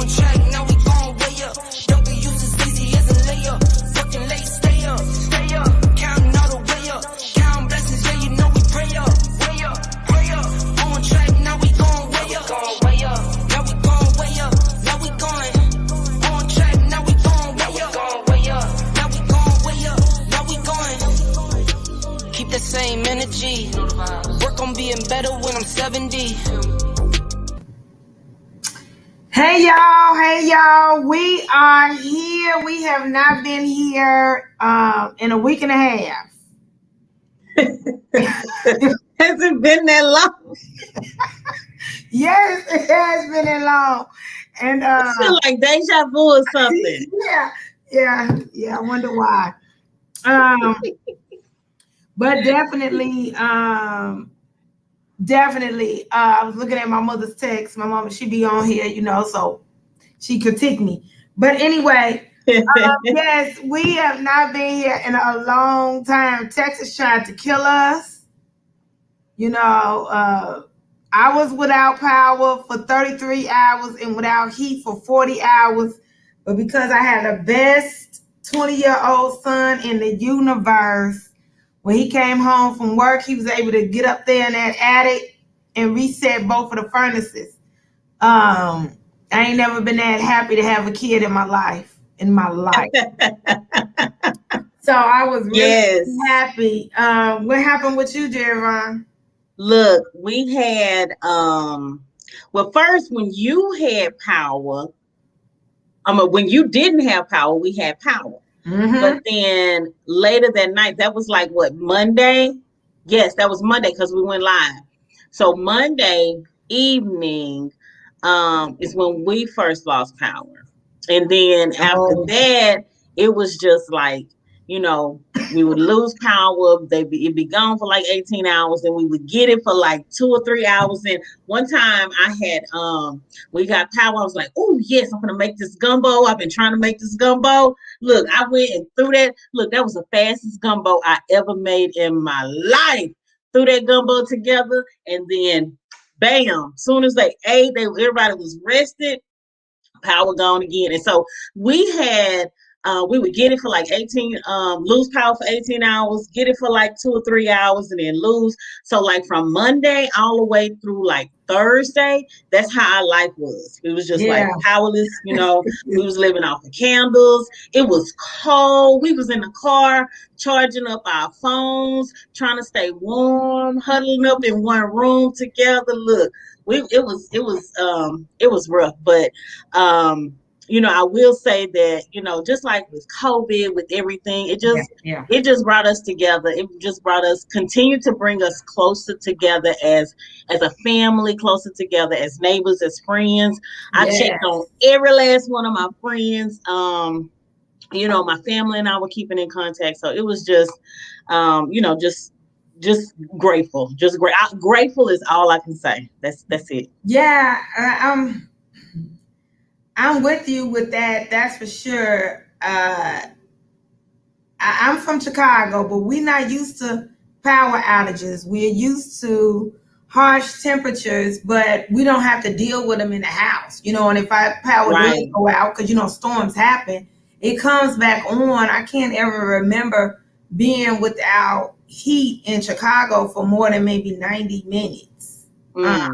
On track, now we going way up. Don't be used as easy as a layup. Working late, stay up, stay up. Counting all the way up. Count blessings, yeah, you know we pray up. Way up, pray up. On track, now we going way up. Going way up. Now we going way up. Now we going. On track, now we going way up. Going way up. Now we going way up. Now we going. Keep the same energy. Work on being better when I'm 70. Hey y'all, we are here. We have not been here in a week and a half. Has it been that long? Yes, it has been that long. And I feel like deja vu or something. Yeah, I wonder why. But definitely, I was looking at my mother's text. My mama, she be on here, so she critique me. But anyway, yes, we have not been here in a long time. Texas tried to kill us. I was without power for 33 hours and without heat for 40 hours. But because I had the best 20-year-old son in the universe, when he came home from work, he was able to get up there in that attic and reset both of the furnaces. I ain't never been that happy to have a kid in my life. So I was really happy. What happened with you, Jerri? Look, we had well, first when you had power, when you didn't have power, we had power. Mm-hmm. But then later that night, that was like what, Monday? Yes, that was Monday because we went live. So Monday evening is when we first lost power. And then after that, it was just like, we would lose power. It'd be gone for like 18 hours. And we would get it for like 2 or 3 hours. And one time I had, we got power. I was like, oh yes, I'm going to make this gumbo. I've been trying to make this gumbo. Look, I went and threw that. Look, that was the fastest gumbo I ever made in my life. Threw that gumbo together. And then bam, soon as they ate, everybody was rested. Power gone again. And so we had, we would get it for like 18, lose power for 18 hours, get it for like 2 or 3 hours, and then lose. So like from Monday all the way through like Thursday, that's how our life was. It was just like powerless, we was living off of candles. It was cold. We was in the car charging up our phones, trying to stay warm, huddling up in one room together. Look, it was rough, but I will say that, just like with COVID, with everything, it just brought us together. It just continued to bring us closer together as a family, closer together as neighbors, as friends. I checked on every last one of my friends. My family and I were keeping in contact. So it was just, just grateful, grateful is all I can say. That's it. Yeah. I'm with you with that. That's for sure. I'm from Chicago, but we're not used to power outages. We're used to harsh temperatures, but we don't have to deal with them in the house. And if our power does go out, because, storms happen, it comes back on. I can't ever remember being without heat in Chicago for more than maybe 90 minutes out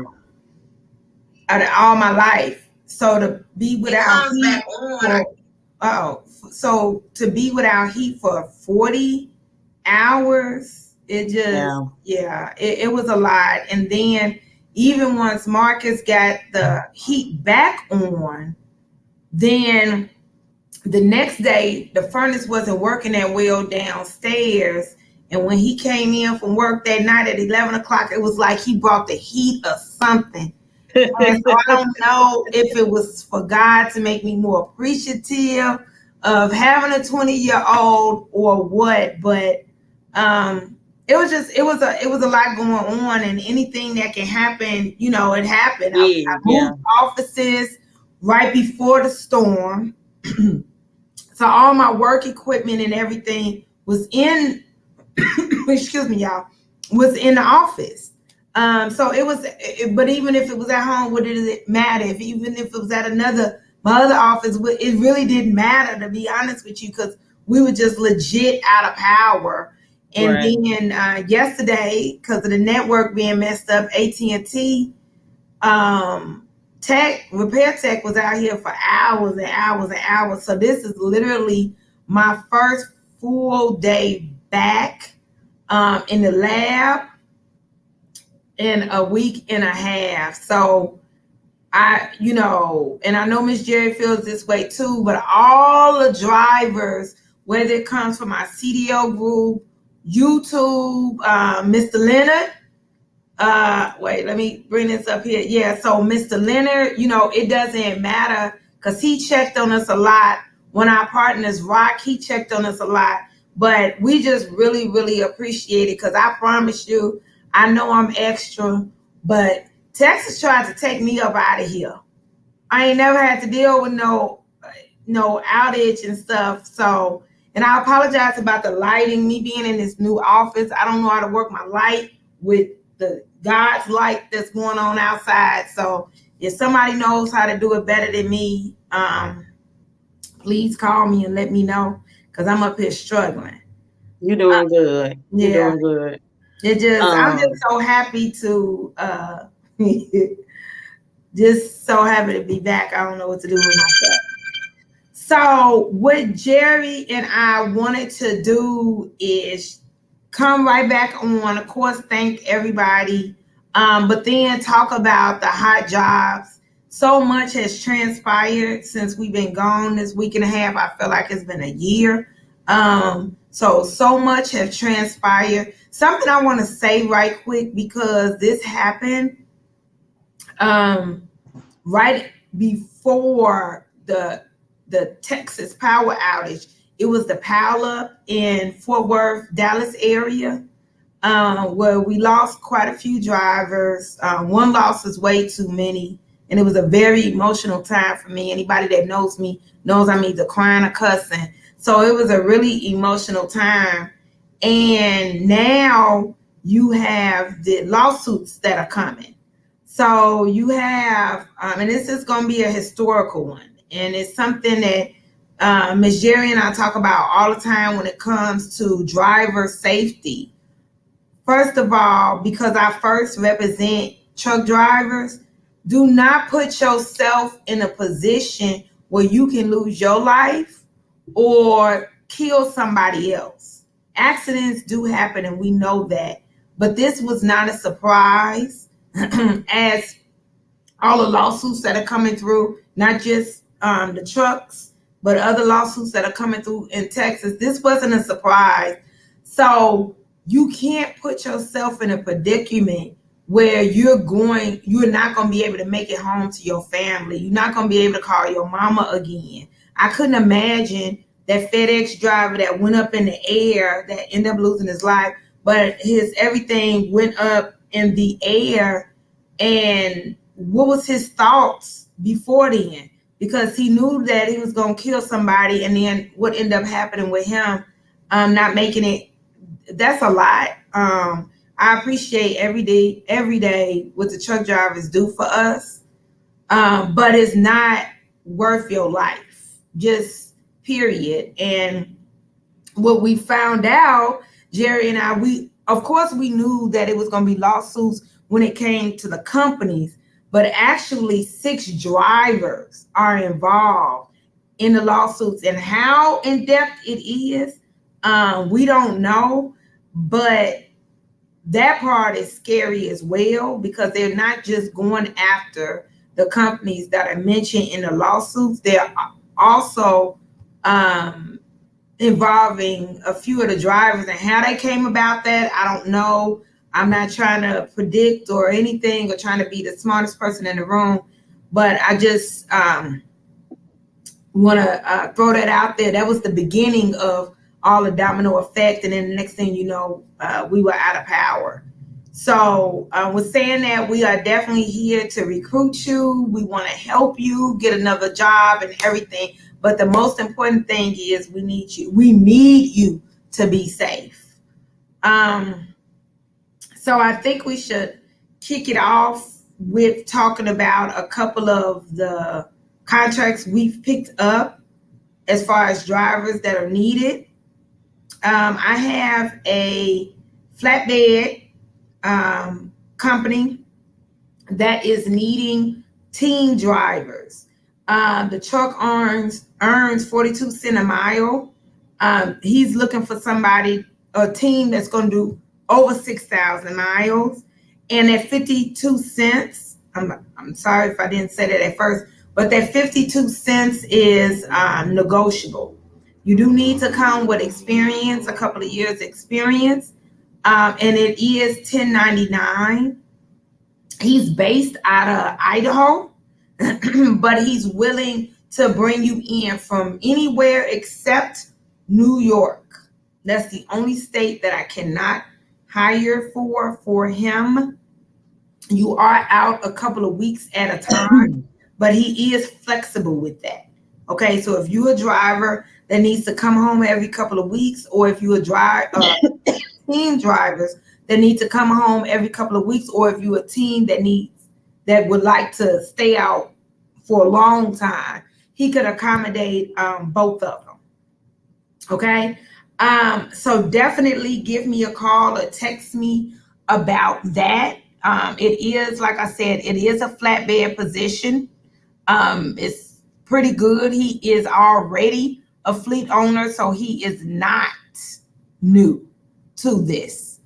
of all my life. So to be without heat to be without heat for 40 hours, it just it was a lot. And then even once Marcus got the heat back on, then the next day the furnace wasn't working that well downstairs. And when he came in from work that night at 11 o'clock, it was like he brought the heat or something. And so I don't know if it was for God to make me more appreciative of having a 20-year-old or what, but it was a lot going on, and anything that can happen, it happened. I moved offices right before the storm. So all my work equipment and everything was in excuse me, y'all, was in the office. So but even if it was at home, what did it matter? Even if it was at another My other office, it really didn't matter, to be honest with you, because we were just legit out of power. And Right. then yesterday, because of the network being messed up, AT&T repair tech was out here for hours and hours and hours. So this is literally my first full day back in the lab in a week and a half. So and I know Miss Jerri feels this way too, but all the drivers, whether it comes from our CDO group, YouTube, Mr. Leonard, wait, let me bring this up here. Yeah, so Mr. Leonard, it doesn't matter because he checked on us a lot. When our partners rock, he checked on us a lot. But we just really, really appreciate it because I promise you, I know I'm extra, but Texas tried to take me up out of here. I ain't never had to deal with no outage and stuff. So, and I apologize about the lighting, me being in this new office. I don't know how to work my light with the God's light that's going on outside. So if somebody knows how to do it better than me, please call me and let me know because I'm up here struggling. You're doing good. You're doing good. I'm just so happy to just so happy to be back. I don't know what to do with myself. So what Jerri and I wanted to do is come right back on, of course, thank everybody, but then talk about the hot jobs. So much has transpired since we've been gone this week and a half. I feel like it's been a year. So much has transpired. Something I want to say right quick because this happened right before the Texas power outage. It was the pileup in Fort Worth, Dallas area, where we lost quite a few drivers. One loss is way too many, and it was a very emotional time for me. Anybody that knows me knows I'm either crying or cussing. So it was a really emotional time. And now you have the lawsuits that are coming. So you have, and this is going to be a historical one, and it's something that Ms. Jerri and I talk about all the time when it comes to driver safety. First of all, because I first represent truck drivers, do not put yourself in a position where you can lose your life or kill somebody else. Accidents do happen, and we know that. But this was not a surprise, as all the lawsuits that are coming through, not just the trucks, but other lawsuits that are coming through in Texas. This wasn't a surprise. So you can't put yourself in a predicament where you're not going to be able to make it home to your family. You're not going to be able to call your mama again. I couldn't imagine that FedEx driver that went up in the air that ended up losing his life, but everything went up in the air. And what was his thoughts before then? Because he knew that he was going to kill somebody, and then what ended up happening with him, not making it, that's a lot. I appreciate every day what the truck drivers do for us, but it's not worth your life, just period. And what we found out, Jerri and I, of course we knew that it was going to be lawsuits when it came to the companies, but actually 6 drivers are involved in the lawsuits, and how in depth it is, we don't know, but that part is scary as well, because they're not just going after the companies that are mentioned in the lawsuits. They're also involving a few of the drivers, and how they came about that, I don't know. I'm not trying to predict or anything or trying to be the smartest person in the room, but I just want to throw that out there. That was the beginning of all the domino effect, and then the next thing you know, we were out of power. So with saying that, we are definitely here to recruit you. We want to help you get another job and everything. But the most important thing is we need you. We need you to be safe. So I think we should kick it off with talking about a couple of the contracts we've picked up as far as drivers that are needed. I have a flatbed company that is needing team drivers. The truck earns 42 cents a mile. He's looking for somebody, a team that's going to do over 6,000 miles. And at 52 cents, I'm sorry if I didn't say that at first, but that 52 cents is negotiable. You do need to come with experience, a couple of years experience, and it is 1099. He's based out of Idaho, but he's willing to bring you in from anywhere except New York. That's the only state that I cannot hire for him. You are out a couple of weeks at a time, but he is flexible with that. Okay, so if you're a driver that needs to come home every couple of weeks, or if you're a team drivers that need to come home every couple of weeks, or if you're a team that would like to stay out for a long time, he could accommodate both of them. Okay, so definitely give me a call or text me about that. It is, like I said, it is a flatbed position. It's pretty good. He is already a fleet owner, so he is not new to this.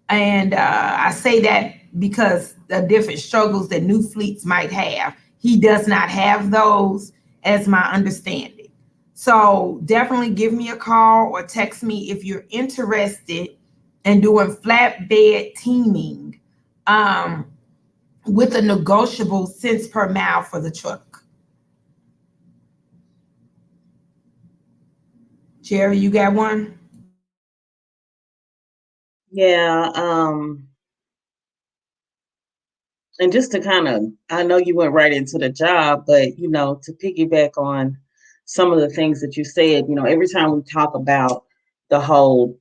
And I say that because the different struggles that new fleets might have, he does not have those, as my understanding. So definitely give me a call or text me if you're interested in doing flatbed teaming with a negotiable cents per mile for the truck. Jerri, you got one? Yeah. And just to kind of, I know you went right into the job, but to piggyback on some of the things that you said, every time we talk about the whole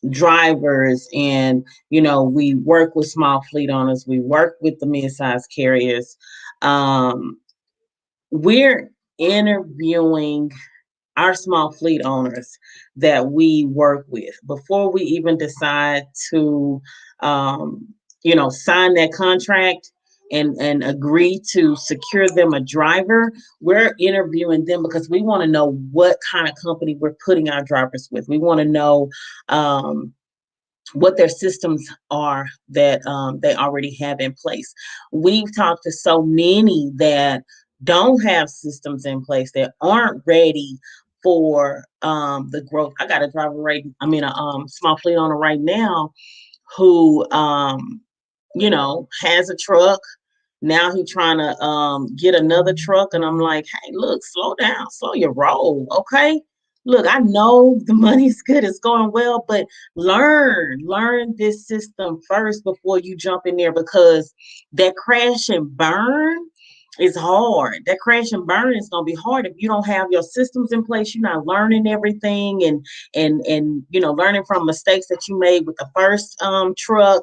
drivers and, we work with small fleet owners, we work with the mid-sized carriers, we're interviewing our small fleet owners that we work with before we even decide to sign that contract and agree to secure them a driver. We're interviewing them because we want to know what kind of company we're putting our drivers with. We want to know what their systems are that they already have in place. We've talked to so many that don't have systems in place, that aren't ready for the growth. I got a driver a small fleet owner right now who has a truck. Now he's trying to get another truck, and I'm like, hey, look, slow down, slow your roll, okay? Look, I know the money's good, it's going well, but learn this system first before you jump in there, because that crash and burn is hard. That crash and burn is going to be hard if you don't have your systems in place. You're not learning everything and learning from mistakes that you made with the first truck.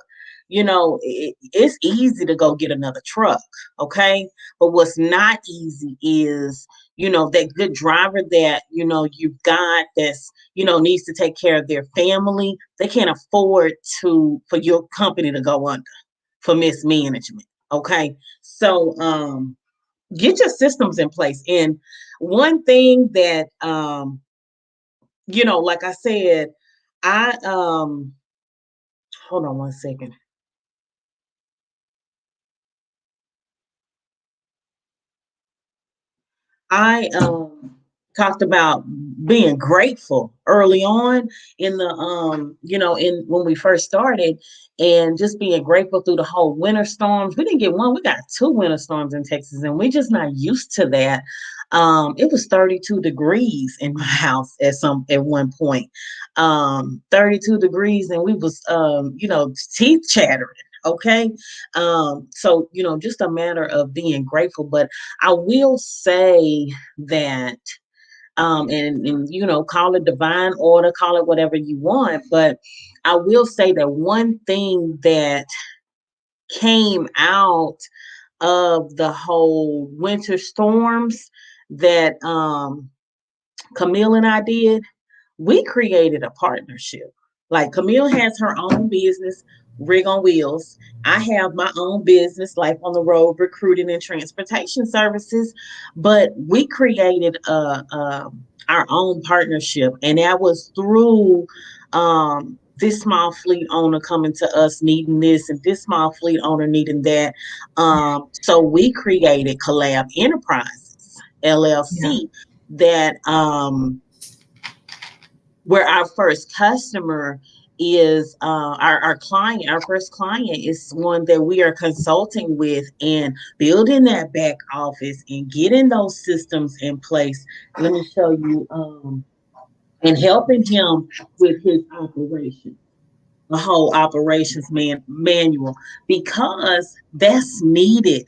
It's easy to go get another truck, okay? But what's not easy is, that good driver that, you've got that's, needs to take care of their family. They can't afford for your company to go under for mismanagement, okay? So, get your systems in place. And one thing that, like I said, I, hold on one second. I talked about being grateful early on in the in when we first started, and just being grateful through the whole winter storms. We didn't get one, we got 2 winter storms in Texas, and we're just not used to that. It was 32 degrees in my house at one point. 32 degrees, and we was teeth chattering. Okay. So, just a matter of being grateful. But I will say that, and call it divine order, call it whatever you want. But I will say that one thing that came out of the whole winter storms that Kameel and I did, we created a partnership. Like Kameel has her own business, Rig on Wheels. I have my own business, Life on the Road, recruiting and transportation services. But we created our own partnership, and that was through this small fleet owner coming to us needing this, and this small fleet owner needing that. So we created Collab Enterprises Yeah. LLC that where our first customer is our client. Our first client is one that we are consulting with and building that back office and getting those systems in place. Let me show you, and helping him with his operation, the whole operations manual, because that's needed.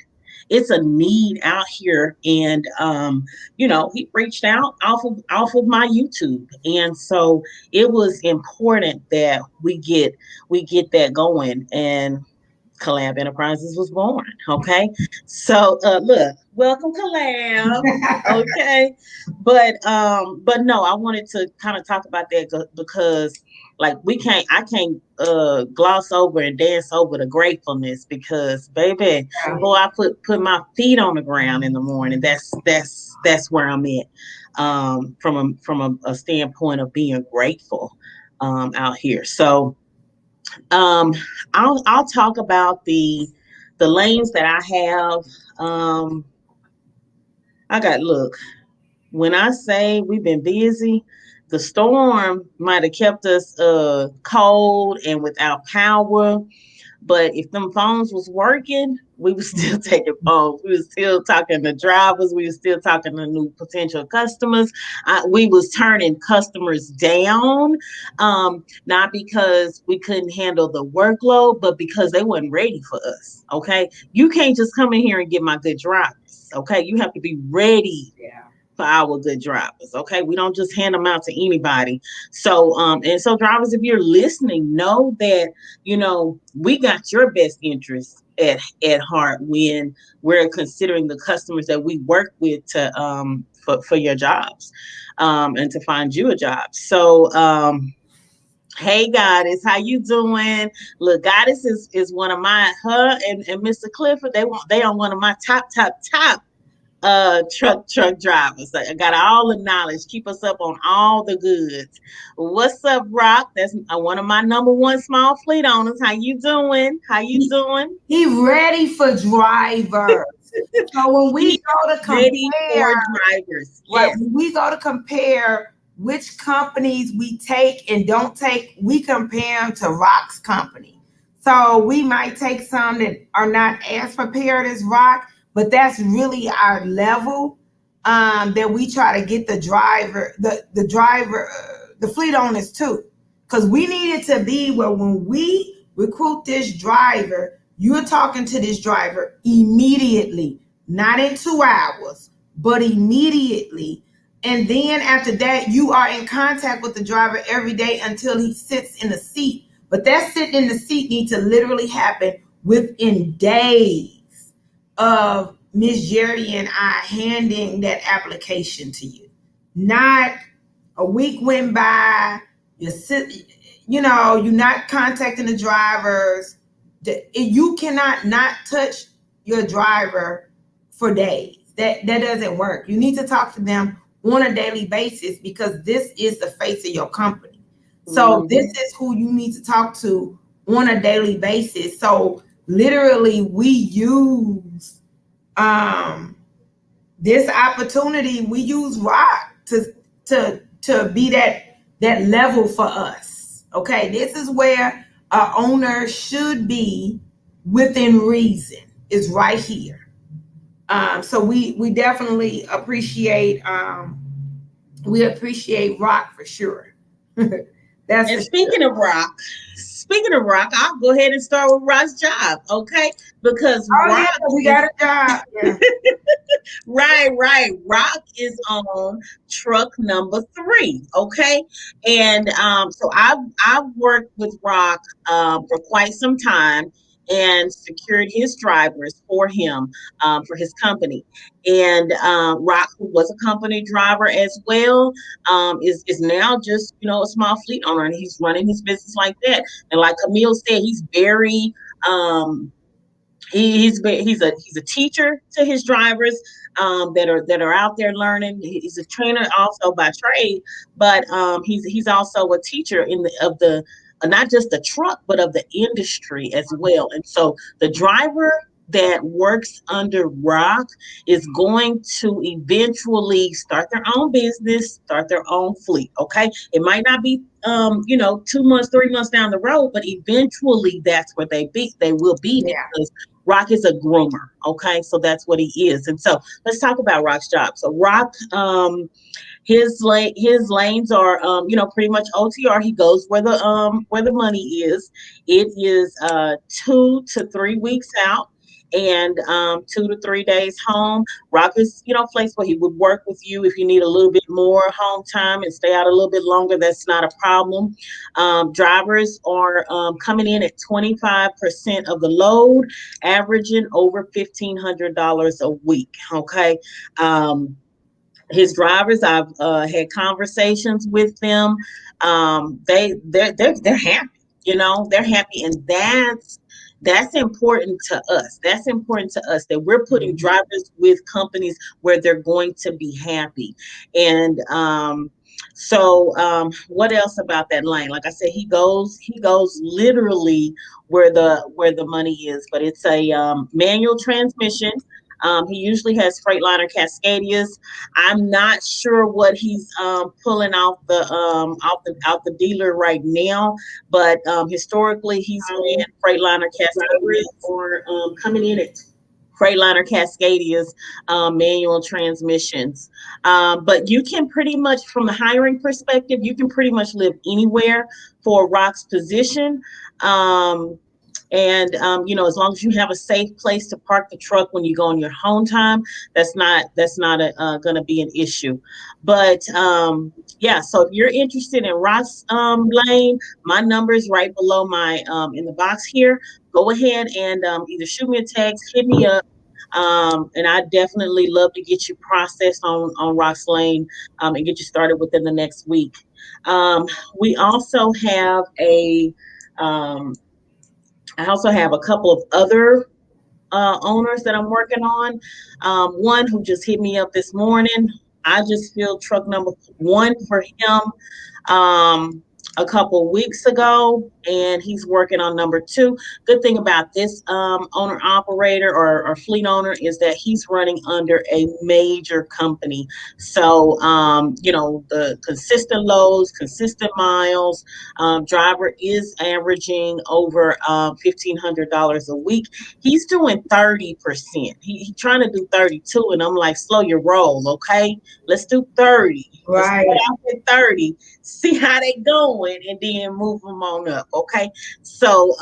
It's a need out here, and he reached out off of my YouTube, and so it was important that we get that going, and Collab Enterprises was born. Okay. So look, welcome Collab. Okay. But no, I wanted to kind of talk about that because like I can't gloss over and dance over the gratefulness, because baby, boy, I put my feet on the ground in the morning. That's where I'm at. From a standpoint of being grateful out here. So um, I'll talk about the lanes that I have. Um, I got look. When I say we've been busy, the storm might have kept us cold and without power. But if them phones was working, we was still taking phones. We was still talking to drivers. We was still talking to new potential customers. We was turning customers down, not because we couldn't handle the workload, but because they wasn't ready for us. Okay, you can't just come in here and get my good drivers. Okay, you have to be ready Yeah. for our good drivers. Okay. We don't just hand them out to anybody. So drivers, if you're listening, know that, we got your best interests at heart when we're considering the customers that we work with to for your jobs and to find you a job. So hey Goddess, how you doing? Look, Goddess is one of my her and Mr. Clifford, they are one of my top truck drivers. I got all the knowledge, keep us up on all the goods. What's up, Rock? That's one of my number one small fleet owners. How you doing? How you doing? He ready for drivers. So when we He's go to ready for compare, drivers. right, Yes. when we go to compare which companies we take and don't take, we compare them to Rock's company. So we might take some that are not as prepared as Rock, but that's really our level, that we try to get the driver, the fleet owners too. Because we need it to be where when we recruit this driver, you're talking to this driver immediately, not in 2 hours, but immediately. And then after that, you are in contact with the driver every day until he sits in the seat. But that sitting in the seat needs to literally happen within days of Miss Jerri and I handing that application to you. Not a week went by, you're not contacting the drivers. You cannot not touch your driver for days. That doesn't work. You need to talk to them on a daily basis, because this is the face of your company. So this is who you need to talk to on a daily basis. So literally we use this opportunity, we use Rock to be that level for us. Okay, this is where a owner should be within reason, is right here. So we definitely appreciate Rock for sure. That's And for sure. speaking of Rock, I'll go ahead and start with Rock's job, okay? Because Oh yeah, Rock we is got a job. Yeah. right. Rock is on truck number 3, okay? And so I've worked with Rock for quite some time, and secured his drivers for him, for his company. And Rock, who was a company driver as well, is now just, a small fleet owner, and he's running his business like that. And like Kameel said, he's very um, he's a teacher to his drivers, that are out there learning. He's a trainer also by trade, but he's also a teacher of the not just the truck, but of the industry as well. And so the driver that works under Rock is going to eventually start their own business, start their own fleet. Okay, it might not be 2 months, 3 months down the road, but eventually that's where they will be, Yeah. because Rock is a groomer. Okay, so that's what he is. And so let's talk about Rock's job. So Rock, his lanes are, pretty much OTR. He goes where the money is. It is 2 to 3 weeks out, and 2 to 3 days home. Rock is, flexible. He would work with you if you need a little bit more home time and stay out a little bit longer. That's not a problem. Drivers are coming in at 25% of the load, averaging over $1,500 a week. Okay. His drivers, I've had conversations with them. They're happy. They're happy, and that's important to us. That's important to us, that we're putting drivers with companies where they're going to be happy. And what else about that lane? Like I said, he goes literally where the money is, but it's a manual transmission. He usually has Freightliner Cascadias. I'm not sure what he's pulling out the dealer right now, but historically he's ran Freightliner Cascadias, or coming in at Freightliner Cascadias, manual transmissions. But you can pretty much, from the hiring perspective, you can pretty much live anywhere for Rock's position. As long as you have a safe place to park the truck when you go on your home time, that's not going to be an issue. But so if you're interested in Rock's lane, my number is right below my in the box here. Go ahead and either shoot me a text, hit me up. And I definitely love to get you processed on Rock's lane, and get you started within the next week. We also have I also have a couple of other owners that I'm working on. One who just hit me up this morning. I just filled truck number 1 for him a couple weeks ago, and he's working on number 2. Good thing about this owner operator or fleet owner is that he's running under a major company. So the consistent loads, consistent miles. Driver is averaging over $1,500 a week. He's doing 30%. He's trying to do 32, and I'm like, slow your roll, okay? Let's do 30. Right. Let's start off at 30. See how they going, and then move them on up. Okay. So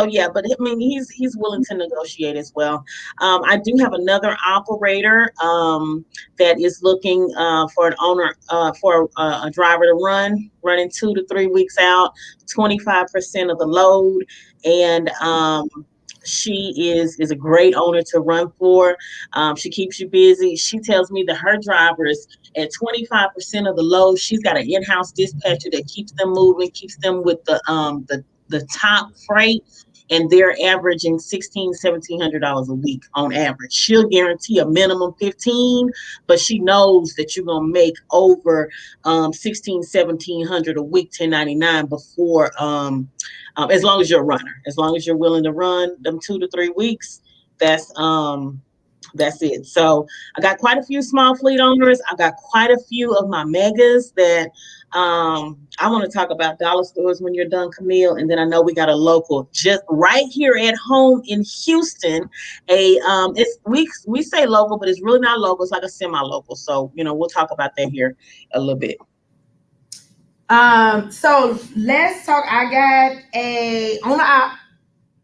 yeah, but I mean, he's willing to negotiate as well. I do have another operator that is looking for an owner, for a driver to running 2 to 3 weeks out, 25% of the load. And she is a great owner to run for. She keeps you busy. She tells me that her drivers, at 25% of the load, she's got an in-house dispatcher that keeps them moving, keeps them with the top freight, and they're averaging $1,700 a week on average. She'll guarantee a minimum 15, but she knows that you're gonna make over 1,700 a week, 1099, before as long as you're a runner, as long as you're willing to run them 2 to 3 weeks. That's it. So I got quite a few small fleet owners. I got quite a few of my megas that I want to talk about dollar stores when you're done, Kameel. And then I know we got a local just right here at home in Houston. We say local, but it's really not local. It's like a semi-local. So, we'll talk about that here a little bit. So let's talk. I got a owner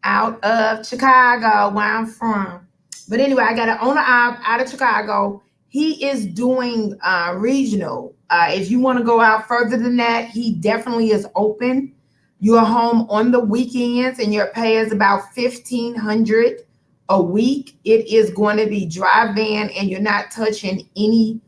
out of Chicago, where I'm from. But anyway, I got an owner out of Chicago. He is doing regional. If you want to go out further than that, he definitely is open. You are home on the weekends and your pay is about 1,500 a week. It is going to be dry van and you're not touching any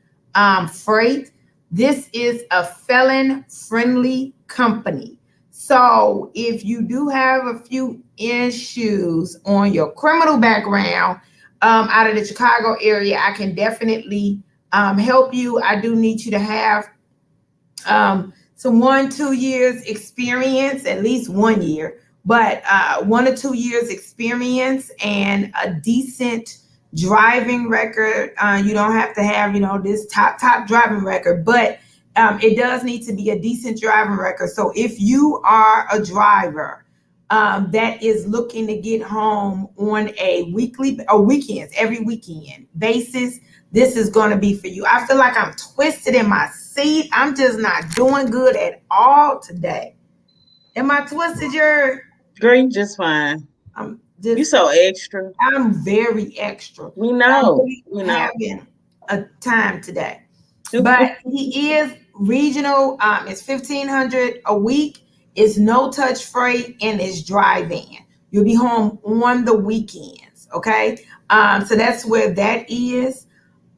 freight. This is a felon friendly company. So if you do have a few issues on your criminal background out of the Chicago area, I can definitely help you. I do need you to have some 1-2 years experience, at least 1 year, but 1 or 2 years experience and a decent driving record. You don't have to have, this top driving record, but it does need to be a decent driving record. So if you are a driver that is looking to get home on a weekly or weekends, every weekend basis, this is going to be for you. I feel like I'm twisted in my seat. I'm just not doing good at all today. Am I twisted, Jerri? Girl, just fine. You so extra. I'm very extra. We know. I'm having a time today. But he is regional. It's 1,500 a week. It's no touch freight and it's dry van. You'll be home on the weekends. Okay. So that's where that is.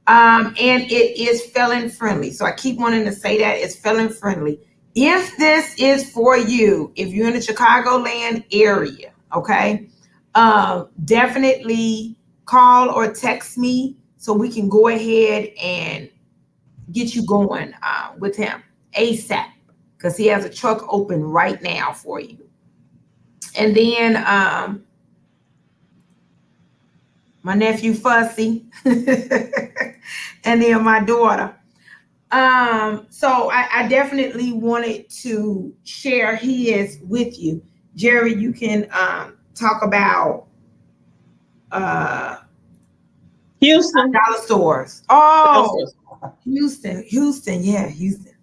And it is felon friendly. So I keep wanting to say that it's felon friendly. If this is for you, if you're in the Chicagoland area, okay, definitely call or text me so we can go ahead and get you going with him ASAP, because he has a truck open right now for you. And then my nephew Fussy, and then my daughter. So I definitely wanted to share his with you. Jerri, you can talk about Houston dollar stores. Oh, Houston, yeah, Houston.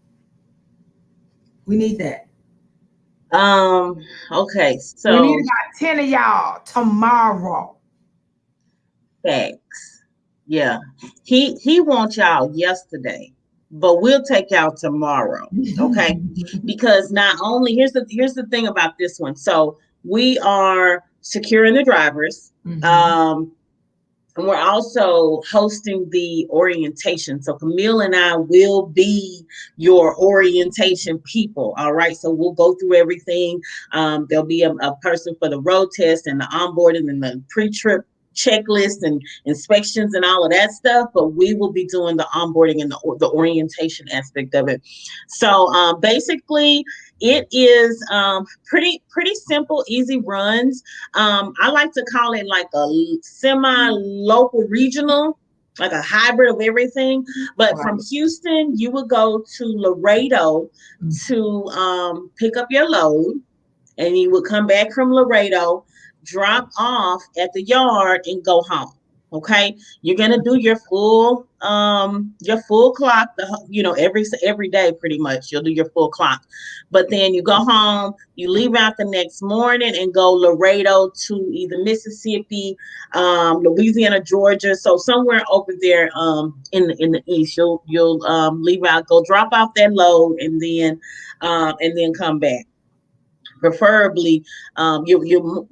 We need that. Okay, so we need about 10 of y'all tomorrow. Facts. Yeah. He wants y'all yesterday, but we'll take y'all tomorrow. Okay. Because not only here's the thing about this one. So we are securing the drivers. And we're also hosting the orientation. So Kameel and I will be your orientation people. All right. So we'll go through everything. There'll be a person for the road test and the onboarding and the pre-trip checklist and inspections and all of that stuff, but we will be doing the onboarding and the orientation aspect of it. So basically it is pretty simple, easy runs. I like to call it like a semi-local regional, like a hybrid of everything. But from Houston, you would go to Laredo to pick up your load, and you would come back from Laredo, drop off at the yard, and go home. Okay, you're gonna do your full clock. Every day, pretty much, you'll do your full clock. But then you go home, you leave out the next morning, and go Laredo to either Mississippi, Louisiana, Georgia. So somewhere over there, in the east, you'll leave out, go drop off that load, and then come back. Preferably, you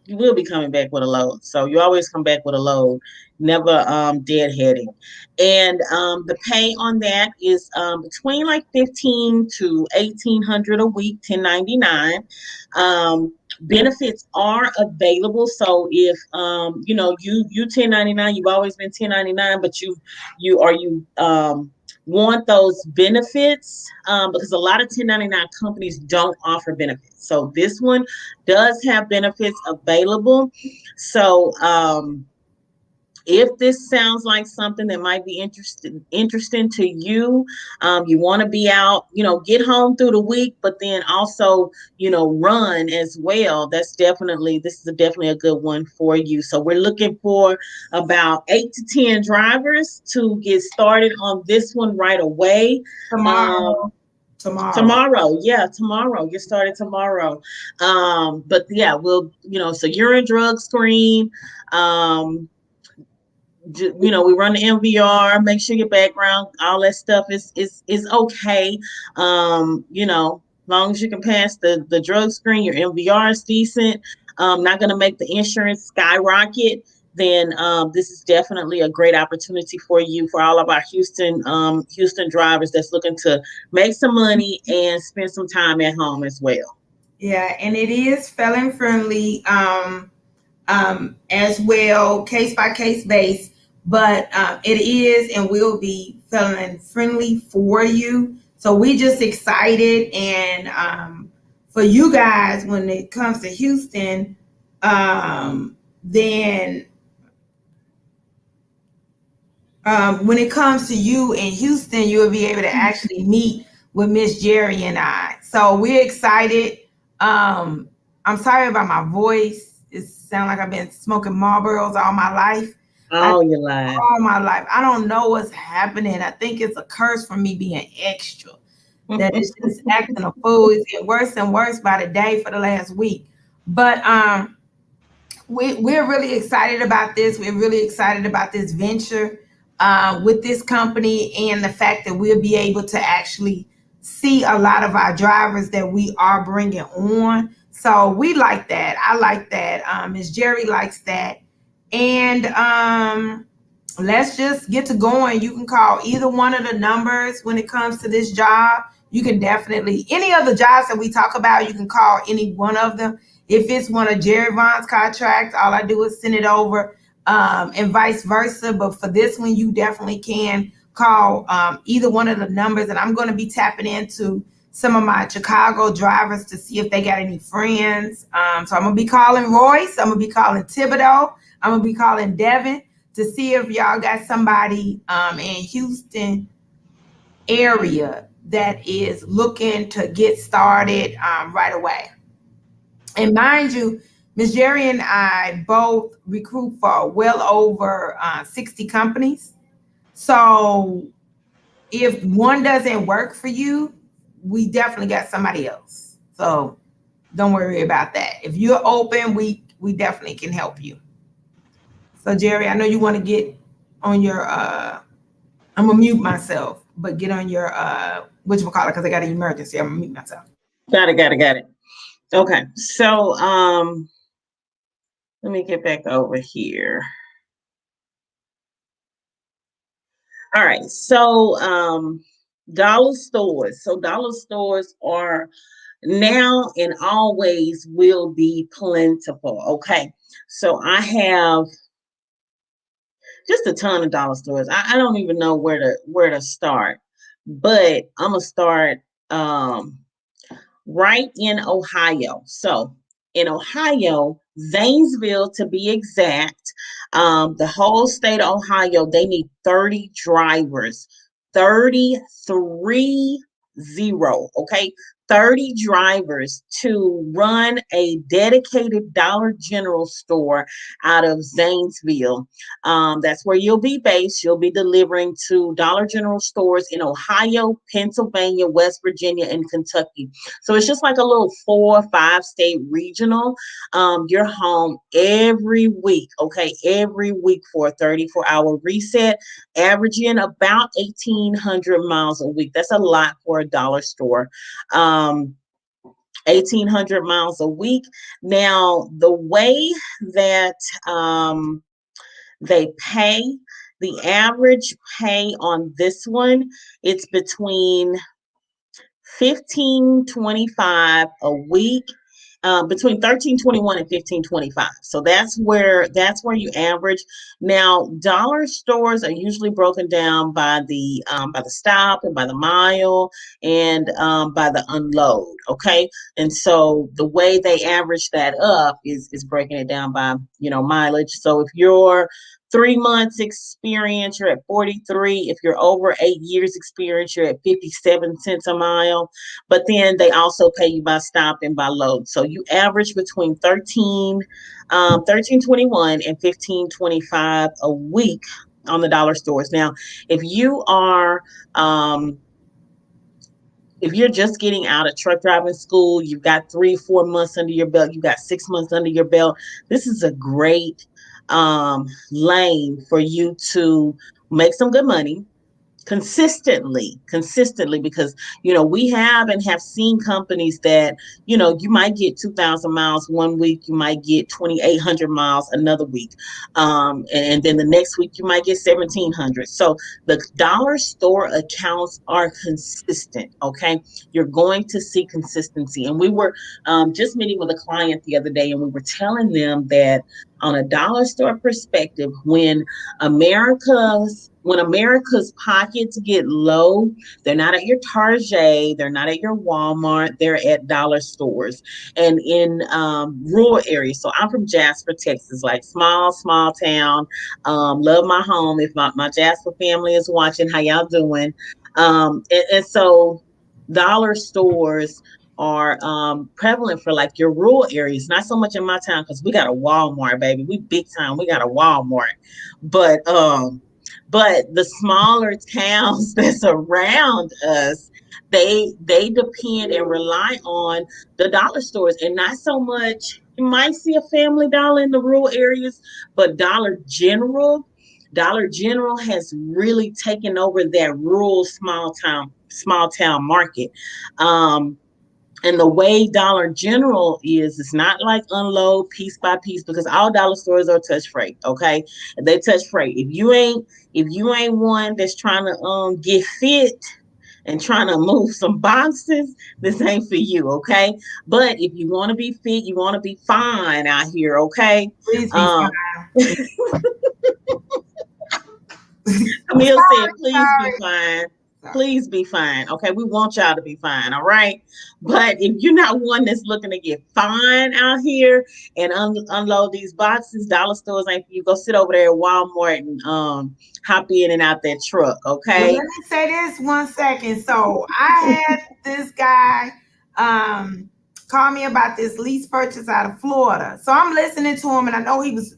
will be coming back with a load. So you always come back with a load, never deadheading. And the pay on that is between like 1,500 to 1,800 a week, 1099. Benefits are available. So if you 1099, you've always been 1099, but you want those benefits, because a lot of 1099 companies don't offer benefits. So this one does have benefits available. So if this sounds like something that might be interesting to you, you want to be out, get home through the week, but then also, run as well. This is definitely a good one for you. So we're looking for about 8 to 10 drivers to get started on this one right away. Tomorrow. Yeah, tomorrow. Get started tomorrow. But yeah, we'll, so urine drug screen. We run the MVR, make sure your background, all that stuff is okay. Long as you can pass the drug screen, your MVR is decent, not going to make the insurance skyrocket, then this is definitely a great opportunity for you, for all of our Houston drivers that's looking to make some money and spend some time at home as well. Yeah, and it is felon friendly as well, case by case base, but it is and will be felon friendly for you. So we just excited, and for you guys, when it comes to Houston, then when it comes to you in Houston, you'll be able to actually meet with Miss Jerri and I. So we're excited. I'm sorry about my voice. It sounds like I've been smoking Marlboros all my life. Oh, you lied. All my life. I don't know what's happening. I think it's a curse from me being extra. That it's just acting a fool. It's getting worse and worse by the day for the last week. But we're really excited about this. We're really excited about this venture with this company, and the fact that we'll be able to actually see a lot of our drivers that we are bringing on. So we like that. I like that. Ms. Jerri likes that. And let's just get to going. You can call either one of the numbers when it comes to this job. You can definitely, any of the jobs that we talk about, you can call any one of them. If it's one of Jerri Vaughn's contracts, all I do is send it over, and vice versa. But for this one, you definitely can call either one of the numbers. And I'm going to be tapping into some of my Chicago drivers to see if they got any friends. So I'm going to be calling Royce. I'm going to be calling Thibodeau. I'm going to be calling Devin to see if y'all got somebody in Houston area that is looking to get started right away. And mind you, Ms. Jerri and I both recruit for well over 60 companies. So if one doesn't work for you, we definitely got somebody else. So don't worry about that. If you're open, we definitely can help you. So Jerri, I know you want to get on your, I'm gonna mute myself, but get on your, whatchamacallit, because I got an emergency. I'm gonna mute myself. Got it. Okay, so let me get back over here. All right, so dollar stores. So dollar stores are now and always will be plentiful. Okay, so I have just a ton of dollar stores. I don't even know where to start, but I'm gonna start right in Ohio. So in Ohio, Zanesville to be exact, the whole state of Ohio, they need 30 drivers, 33 0. Okay. 30 drivers to run a dedicated Dollar General store out of Zanesville. That's where you'll be based. You'll be delivering to Dollar General stores in Ohio, Pennsylvania, West Virginia, and Kentucky. So it's just like a little 4 or 5 state regional. You're home every week, okay? Every week for a 34-hour reset, averaging about 1,800 miles a week. That's a lot for a dollar store. 1,800 miles a week. Now, the way that they pay, the average pay on this one, it's between $15.25 a week, between $13.21 and $15.25. So that's where you average. Now, dollar stores are usually broken down by the stop and by the mile and by the unload. Okay, and so the way they average that up is breaking it down by mileage. So if you're 3 months experience, you're at 43. If you're over 8 years experience, you're at 57 cents a mile. But then they also pay you by stop and by load. So you average between 13.21 and 15.25 a week on the dollar stores. Now, if you are if you're just getting out of truck driving school, you've got 3-4 months under your belt, you've got 6 months under your belt, this is a great lane for you to make some good money, consistently, because we have seen companies that you might get 2,000 miles one week, you might get 2,800 miles another week, and then the next week you might get 1,700. So the dollar store accounts are consistent. Okay, you're going to see consistency. And we were just meeting with a client the other day, and we were telling them that on a dollar store perspective, America's pockets get low, they're not at your Target, they're not at your Walmart, they're at dollar stores and in rural areas. So I'm from Jasper, Texas, like small town. Love my home. If my Jasper family is watching, how y'all doing? And so dollar stores are prevalent for like your rural areas, not so much in my town because we got a Walmart, baby. We big time, we got a Walmart. But the smaller towns that's around us, they depend and rely on the dollar stores, and not so much. You might see a Family Dollar in the rural areas, but Dollar General has really taken over that rural small town market. And the way Dollar General is, it's not like unload piece by piece, because all dollar stores are touch freight. Okay, they touch freight. If you ain't one that's trying to get fit and trying to move some boxes, this ain't for you. Okay, but if you want to be fit, you want to be fine out here. Okay, Please be fine. Kameel said, please be Sorry. fine. Please be fine. Okay, we want y'all to be fine. All right. But if you're not one that's looking to get fine out here and unload these boxes, dollar stores ain't for you. Go sit over there at Walmart and hop in and out that truck. Well, Okay. let me say this 1 second. So I had this guy call me about this lease purchase out of Florida. So I'm listening to him, and I know he was,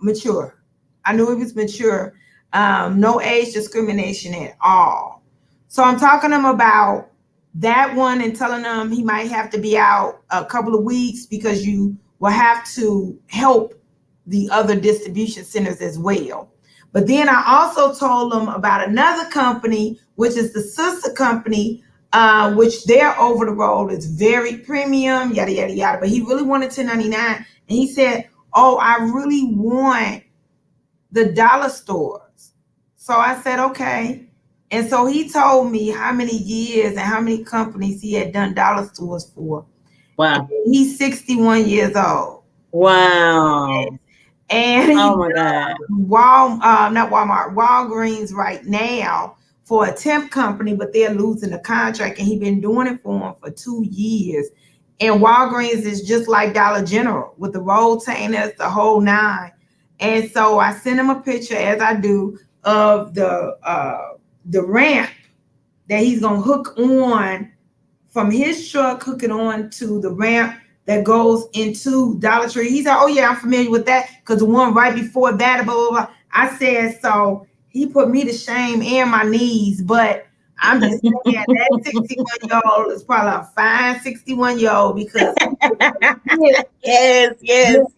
mature. I knew he was mature. No age discrimination at all. So I'm talking to him about that one and telling him he might have to be out a couple of weeks because you will have to help the other distribution centers as well. But then I also told him about another company, which is the sister company, which their over the road is very premium, yada, yada, yada. But he really wanted 1099. And he said, oh, I really want the dollar stores. So I said, okay. And so he told me how many years and how many companies he had done dollar stores for. Wow. He's 61 years old. Wow. And oh my God. Not Walmart, Walgreens right now for a temp company, but they're losing the contract, and he's been doing it for them for 2 years. And Walgreens is just like Dollar General with the rotainers, the whole nine. And so I sent him a picture, as I do, of the ramp that he's gonna hook on from his truck, hook it on to the ramp that goes into Dollar Tree. He said, oh yeah, I'm familiar with that, because the one right before that, blah, blah, blah. I said, so he put me to shame and my knees, but I'm just saying that 61-year-old is probably a fine 61-year-old, because yes.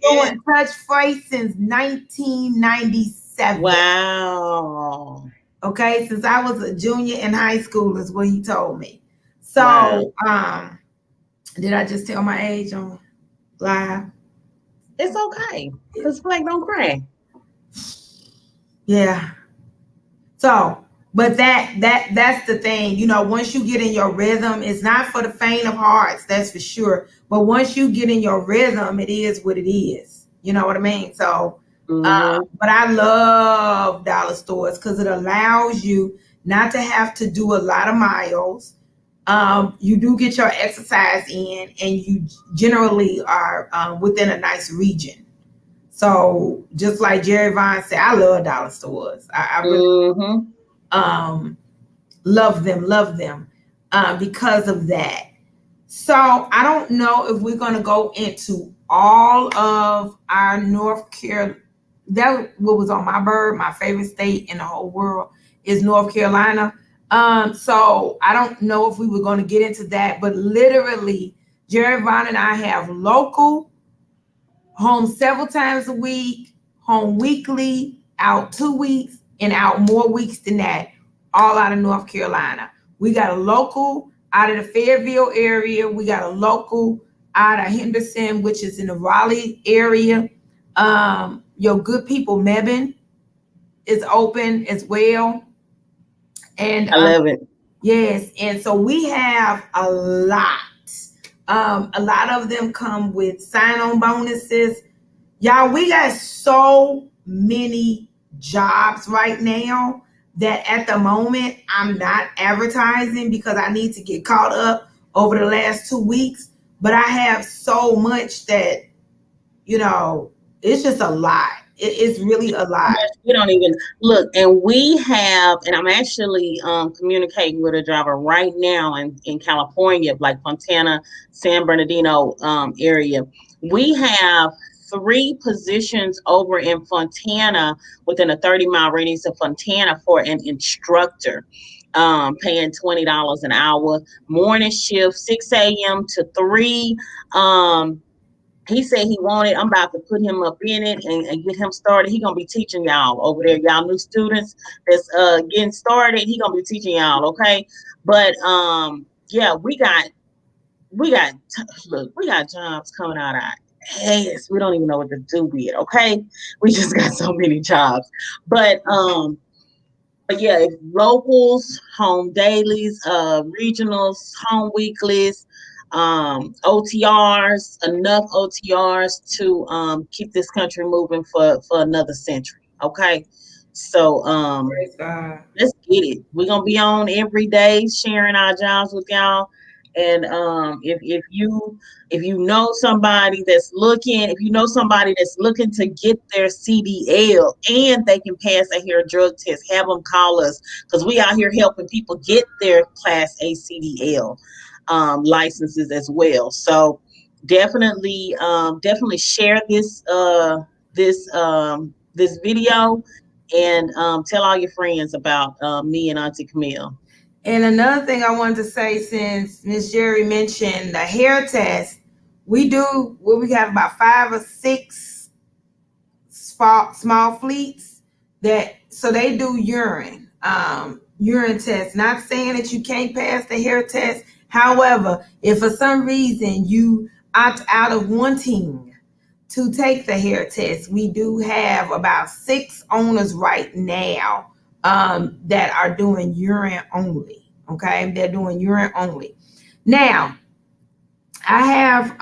doing touch freight since 1997. Wow. Okay, since I was a junior in high school is what he told me. So, wow. Did I just tell my age on live? It's okay, because Flag don't cry. Yeah. So, but that's the thing. Once you get in your rhythm, it's not for the faint of hearts, that's for sure. But once you get in your rhythm, it is what it is. You know what I mean? So, but I love dollar stores because it allows you not to have to do a lot of miles. You do get your exercise in, and you generally are within a nice region. So just like Jerri Vaughn said, I love dollar stores. I really love them because of that. So I don't know if we're going to go into all of our North Carolina. That what was on my bird. My favorite state in the whole world is North Carolina. So I don't know if we were going to get into that, but literally, Jerri Vaughn and I have local, home several times a week, home weekly, out 2 weeks, and out more weeks than that. all out of North Carolina. We got a local out of the Fayetteville area. We got a local out of Henderson, which is in the Raleigh area. Your good people, Mebane, is open as well. And I love it. Yes, and so we have a lot. A lot of them come with sign-on bonuses. Y'all, we got so many jobs right now that at the moment I'm not advertising because I need to get caught up over the last 2 weeks. But I have so much that, it's just a lot. It's really a lot. We don't even look, and we have, and I'm actually communicating with a driver right now in California, like Fontana, San Bernardino area. We have 3 positions over in Fontana within a 30-mile radius of Fontana for an instructor, paying $20 an hour, morning shift, 6 a.m. to 3. He said he wanted, I'm about to put him up in it and get him started. He gonna be teaching y'all over there, y'all new students that's getting started. He gonna be teaching y'all, okay? But yeah, we got jobs coming out of our ass. We don't even know what to do with it, okay? We just got so many jobs. But yeah, locals, home dailies, regionals, home weeklies, OTRs, enough OTRs to keep this country moving for another century. Okay. So let's get it. We're gonna be on every day sharing our jobs with y'all. And if you know somebody that's looking, to get their CDL and they can pass a hair drug test, have them call us because we out here helping people get their Class A CDL licenses as well. So definitely share this this video and tell all your friends about me and Auntie Kameel. And another thing I wanted to say, since Miss Jerri mentioned the hair test, we have about 5 or 6 small fleets so they do urine tests. Not saying that you can't pass the hair test. However, if for some reason you opt out of wanting to take the hair test, we do have about 6 owners right now that are doing urine only. Okay, they're doing urine only. Now, I have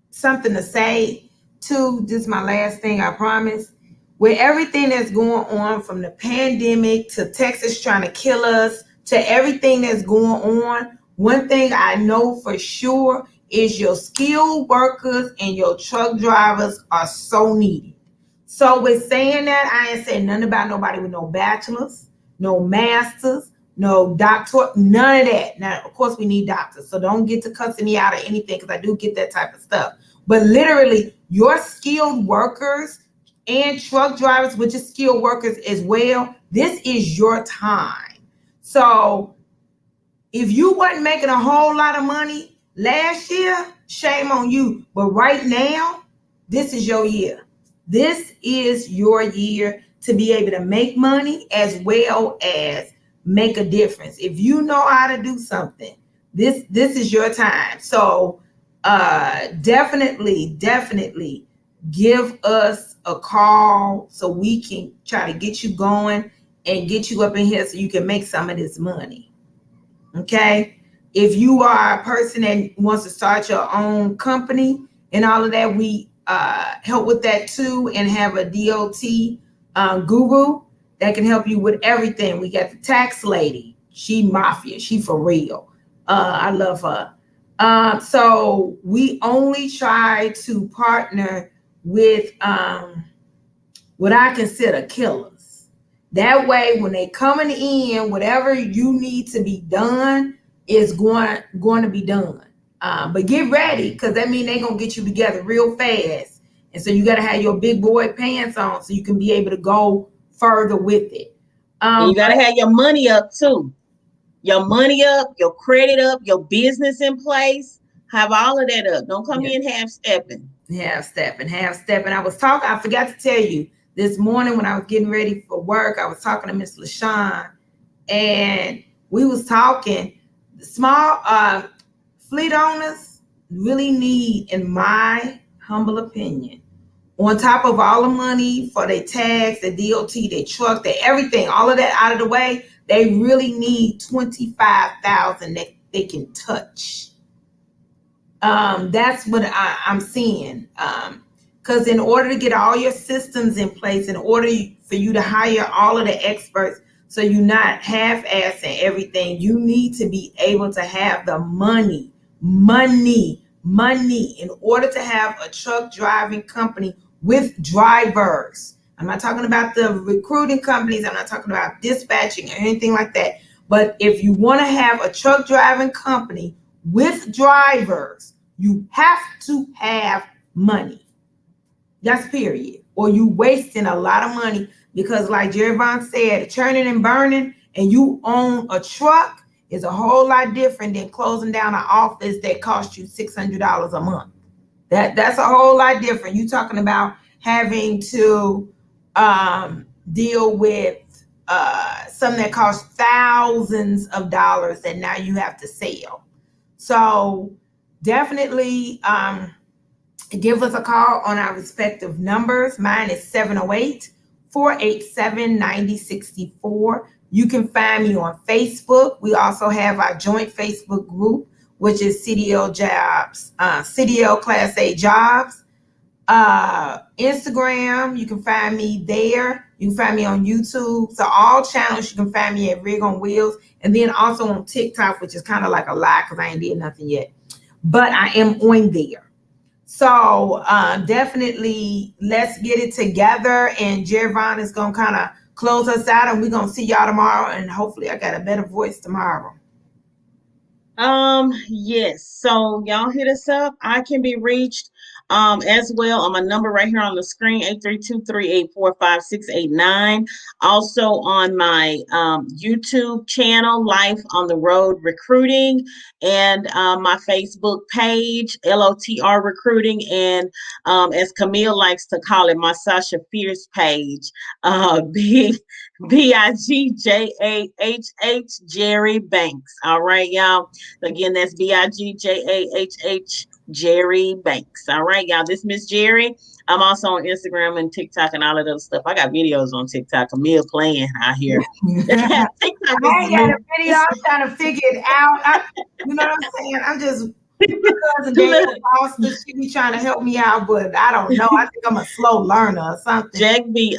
something to say too. This is my last thing, I promise. With everything that's going on, from the pandemic to Texas trying to kill us to everything that's going on, one thing I know for sure is your skilled workers and your truck drivers are so needed. So with saying that, I ain't saying nothing about nobody with no bachelors, no masters, no doctor, none of that. Now, of course, we need doctors, so don't get to cussing me out or anything, because I do get that type of stuff. But literally, your skilled workers and truck drivers, which is skilled workers as well, this is your time. So if you wasn't making a whole lot of money last year, shame on you. But right now, this is your year. This is your year to be able to make money as well as make a difference. If you know how to do something, this is your time. So definitely give us a call so we can try to get you going and get you up in here so you can make some of this money. Okay? If you are a person that wants to start your own company and all of that, we help with that too, and have a DOT guru that can help you with everything. We got the tax lady. She mafia. She for real. I love her. So we only try to partner with what I consider killers. That way, when they coming in, whatever you need to be done is going to be done. But get ready, because that means they're going to get you together real fast. And so you got to have your big boy pants on so you can be able to go further with it. You got to have your money up too. Your money up, your credit up, your business in place. Have all of that up. Don't come in half stepping. Half stepping. I forgot to tell you, this morning when I was getting ready for work, I was talking to Miss LaShawn, and we was talking. Small fleet owners really need, in my humble opinion, on top of all the money for their tax, their DOT, their truck, their everything, all of that out of the way, they really need $25,000 that they can touch. That's what I'm seeing. Because in order to get all your systems in place, in order for you to hire all of the experts, so you're not half-assing everything, you need to be able to have the money in order to have a truck driving company with drivers. I'm not talking about the recruiting companies. I'm not talking about dispatching or anything like that. But if you want to have a truck driving company with drivers, you have to have money. That's period. Or you wasting a lot of money, because like Jerri said, churning and burning and you own a truck is a whole lot different than closing down an office that costs you $600 a month. That's a whole lot different. You talking about having to deal with something that costs thousands of dollars that now you have to sell. So definitely give us a call on our respective numbers. Mine is 708-487-9064. You can find me on Facebook. We also have our joint Facebook group, which is CDL Jobs, CDL Class A Jobs. Instagram, you can find me there. You can find me on YouTube. So all channels, you can find me at Rig on Wheels. And then also on TikTok, which is kind of like a lie because I ain't did nothing yet. But I am on there. So definitely let's get it together. And Jerri is going to kind of close us out. And we're going to see y'all tomorrow. And hopefully I got a better voice tomorrow. Yes. So y'all hit us up. I can be reached as well on my number right here on the screen, 832-384-5689. Also on my YouTube channel, Life on the Road Recruiting, and my Facebook page, LOTR Recruiting, and as Kameel likes to call it, my Sasha Fierce page, BIGJAHH Jerri Banks. All right, y'all. Again, that's BIGJAHH Jerri Banks. All right, y'all. This Miss Jerri. I'm also on Instagram and TikTok and all of that stuff. I got videos on TikTok. Kameel playing out here. TikTok I ain't got a video. I'm trying to figure it out. You know what I'm saying? I'm just because Daniel Foster, she be trying to help me out, but I don't know. I think I'm a slow learner or something. Jack be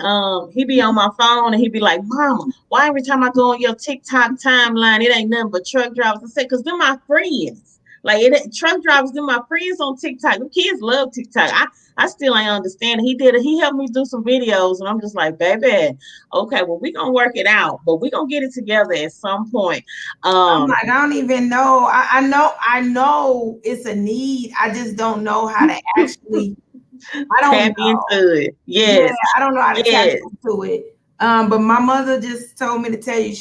he be on my phone and he be like, "Mama, why every time I go on your TikTok timeline, it ain't nothing but truck drivers?" I said, "Cause they're my friends. Like truck drivers, they're my friends on TikTok. The kids love TikTok. I still ain't understanding. He helped me do some videos, and I'm just like, baby, okay, well, we're gonna work it out, but we're gonna get it together at some point." I'm like, I don't even know. I know it's a need. I just don't know how to actually tap into it. Yes. Yeah, I don't know how to tap into it. But my mother just told me to tell you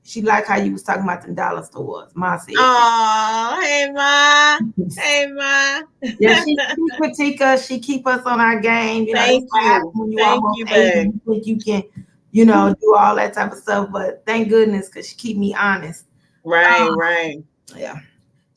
she liked how you was talking about the dollar stores. Ma said, "Oh, hey Ma, hey Ma." Yeah, she critique us. She keep us on our game. You know, Thank you, babe. You think you can, you know, do all that type of stuff. But thank goodness, because she keep me honest. Right. Yeah,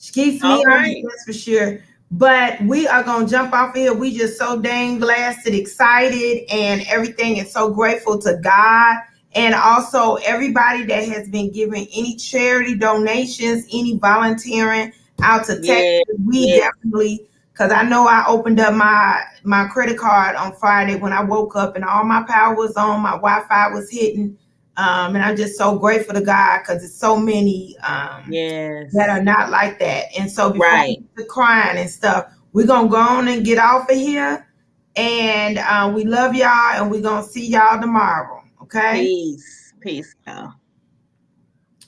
she keeps me honest, that's for sure. But we are gonna jump off here. We just so dang blasted, excited, and everything, and so grateful to God. And also everybody that has been giving any charity donations, any volunteering out to Texas. We definitely, because I know I opened up my credit card on Friday when I woke up and all my power was on, my Wi-Fi was hitting. And I'm just so grateful to God because there's so many that are not like that. And so before we get to crying and stuff, we're going to go on and get off of here. And we love y'all, and we're going to see y'all tomorrow. Okay? Peace, y'all.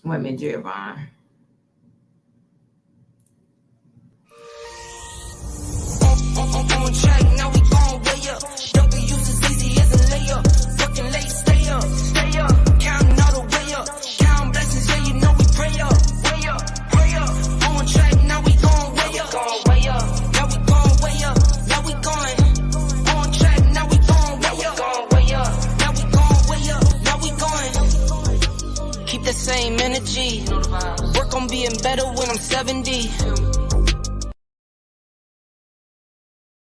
Wait a minute, Jerri. On track, now we gon' way up. Don't be used as easy as a layup. Fucking late, stay up. Counting all the way up. Counting blessings, yeah, you know we pray up. Pray up. On track, now we gon' way up. Now we gon' way up. Now we going. On track, now we gon' way up. getting better when I'm 70.